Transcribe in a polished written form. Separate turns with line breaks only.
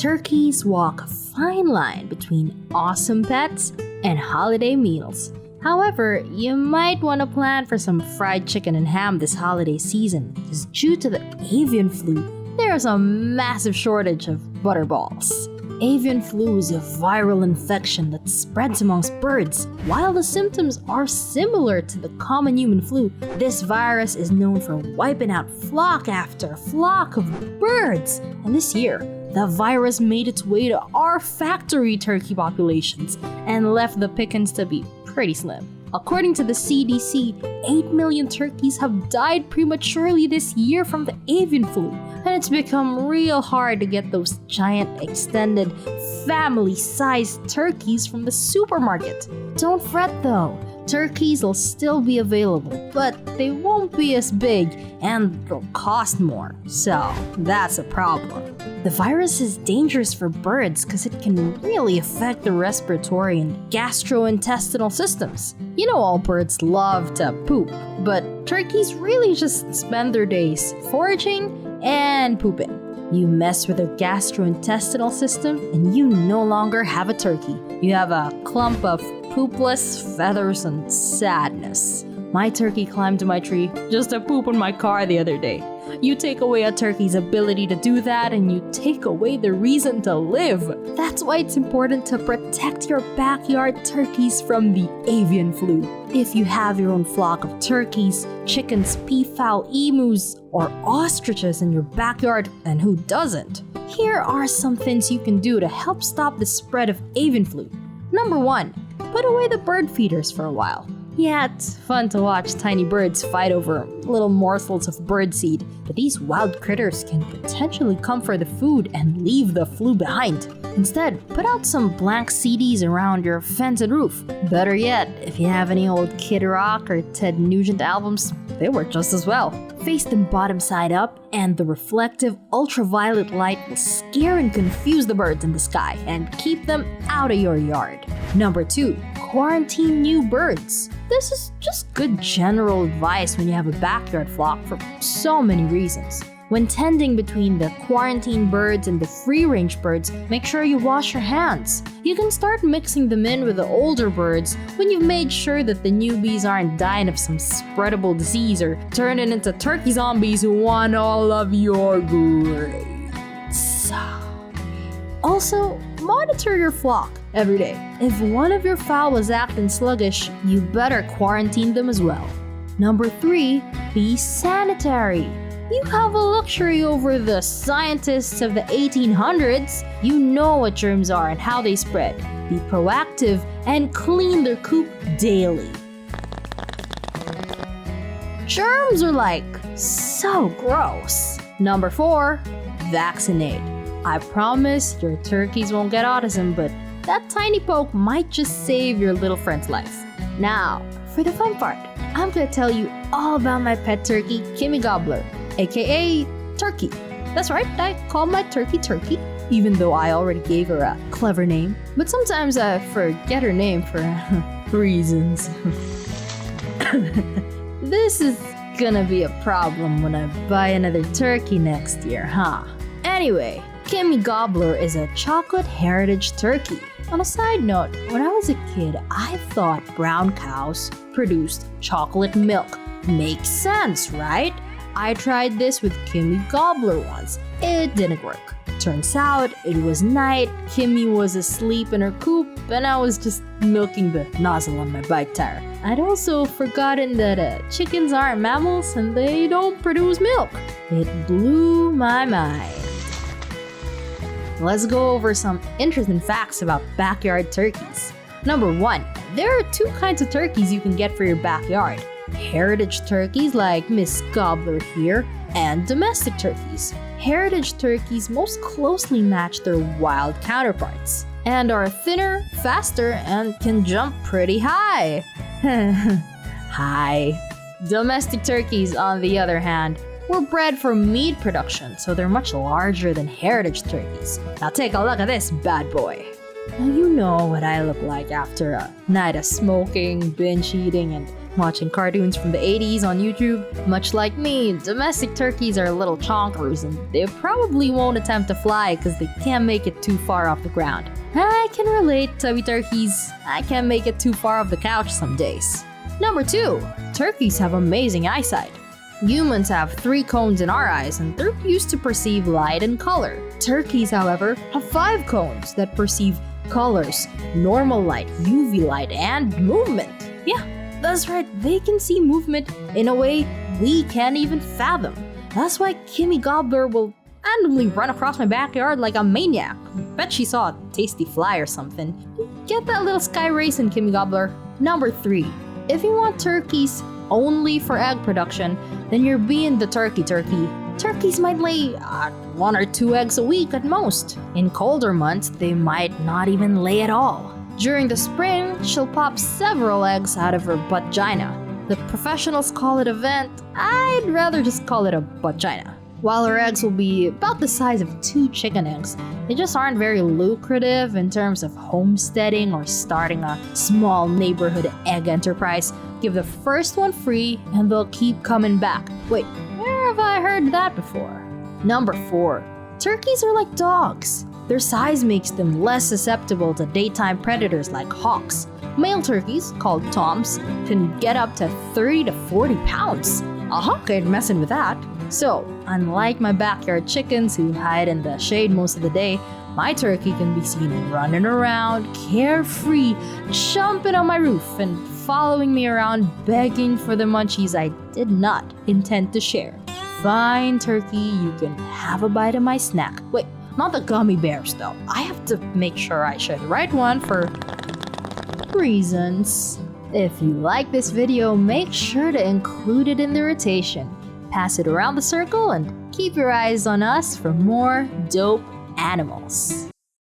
turkeys walk a fine line between awesome pets and holiday meals. However, you might want to plan for some fried chicken and ham this holiday season because due to the avian flu, there's a massive shortage of Butterballs. Avian flu is a viral infection that spreads amongst birds. While the symptoms are similar to the common human flu, this virus is known for wiping out flock after flock of birds. And this year, the virus made its way to our factory turkey populations and left the pickings to be pretty slim. According to the CDC, 8 million turkeys have died prematurely this year from the avian flu, and it's become real hard to get those giant extended family-sized turkeys from the supermarket. Don't fret though, turkeys will still be available, but they won't be as big and they'll cost more, so that's a problem. The virus is dangerous for birds because it can really affect the respiratory and gastrointestinal systems. You know all birds love to poop, but turkeys really just spend their days foraging and pooping. You mess with their gastrointestinal system and you no longer have a turkey. You have a clump of poopless feathers and sadness. My turkey climbed to my tree just to poop on my car the other day. You take away a turkey's ability to do that and you take away the reason to live. That's why it's important to protect your backyard turkeys from the avian flu. If you have your own flock of turkeys, chickens, peafowl, emus, or ostriches in your backyard, and who doesn't? Here are some things you can do to help stop the spread of avian flu. Number 1, put away the bird feeders for a while. Yeah, it's fun to watch tiny birds fight over little morsels of birdseed, but these wild critters can potentially come for the food and leave the flu behind. Instead, put out some blank CDs around your fence and roof. Better yet, if you have any old Kid Rock or Ted Nugent albums, they work just as well. Face them bottom side up, and the reflective ultraviolet light will scare and confuse the birds in the sky and keep them out of your yard. Number 2, quarantine new birds. This is just good general advice when you have a backyard flock for so many reasons. When tending between the quarantine birds and the free-range birds, make sure you wash your hands. You can start mixing them in with the older birds when you've made sure that the newbies aren't dying of some spreadable disease or turning into turkey zombies who want all of your grapes. Also, monitor your flock every day. If one of your fowl is acting sluggish, you better quarantine them as well. Number 3, be sanitary. You have a luxury over the scientists of the 1800s. You know what germs are and how they spread. Be proactive and clean their coop daily. Germs are like so gross. Number 4, vaccinate. I promise your turkeys won't get autism, but that tiny poke might just save your little friend's life. Now, for the fun part, I'm gonna tell you all about my pet turkey, Kimmy Gobbler, aka Turkey. That's right, I call my turkey Turkey, even though I already gave her a clever name. But sometimes I forget her name for reasons. This is gonna be a problem when I buy another turkey next year, huh? Anyway, Kimmy Gobbler is a chocolate heritage turkey. On a side note, when I was a kid, I thought brown cows produced chocolate milk. Makes sense, right? I tried this with Kimmy Gobbler once. It didn't work. Turns out it was night, Kimmy was asleep in her coop, and I was just milking the nozzle on my bike tire. I'd also forgotten that chickens aren't mammals and they don't produce milk. It blew my mind. Let's go over some interesting facts about backyard turkeys. Number 1, there are 2 kinds of turkeys you can get for your backyard. Heritage turkeys like Miss Gobbler here, and domestic turkeys. Heritage turkeys most closely match their wild counterparts, and are thinner, faster, and can jump pretty high. Hi. Domestic turkeys, on the other hand, were bred for meat production, so they're much larger than heritage turkeys. Now take a look at this bad boy. Now you know what I look like after a night of smoking, binge eating, and watching cartoons from the 80s on YouTube. Much like me, domestic turkeys are little chonkers and they probably won't attempt to fly because they can't make it too far off the ground. I can relate, tubby turkeys. I can't make it too far off the couch some days. Number 2. Turkeys have amazing eyesight. Humans have 3 cones in our eyes and they're used to perceive light and color. Turkeys, however, have 5 cones that perceive colors, normal light, UV light, and movement. Yeah, that's right, they can see movement in a way we can't even fathom. That's why Kimmy Gobbler will randomly run across my backyard like a maniac. Bet she saw a tasty fly or something. Get that little sky racing, Kimmy Gobbler. Number 3. If you want turkeys only for egg production, then you're being the turkey. Turkeys might lay 1 or 2 eggs a week at most. In colder months, they might not even lay at all. During the spring, she'll pop several eggs out of her buttgina. The professionals call it a vent. I'd rather just call it a buttgina. While her eggs will be about the size of 2 chicken eggs, they just aren't very lucrative in terms of homesteading or starting a small neighborhood egg enterprise. Give the first one free and they'll keep coming back. Wait, where have I heard that before? Number 4. Turkeys are like dogs. Their size makes them less susceptible to daytime predators like hawks. Male turkeys, called toms, can get up to 30 to 40 pounds. A hawk ain't messing with that. So, unlike my backyard chickens who hide in the shade most of the day, my turkey can be seen running around, carefree, jumping on my roof, and following me around begging for the munchies I did not intend to share. Fine, turkey, you can have a bite of my snack. Wait, not the gummy bears though. I have to make sure I share the right one for reasons. If you like this video, make sure to include it in the rotation. Pass it around the circle and keep your eyes on us for more dope animals.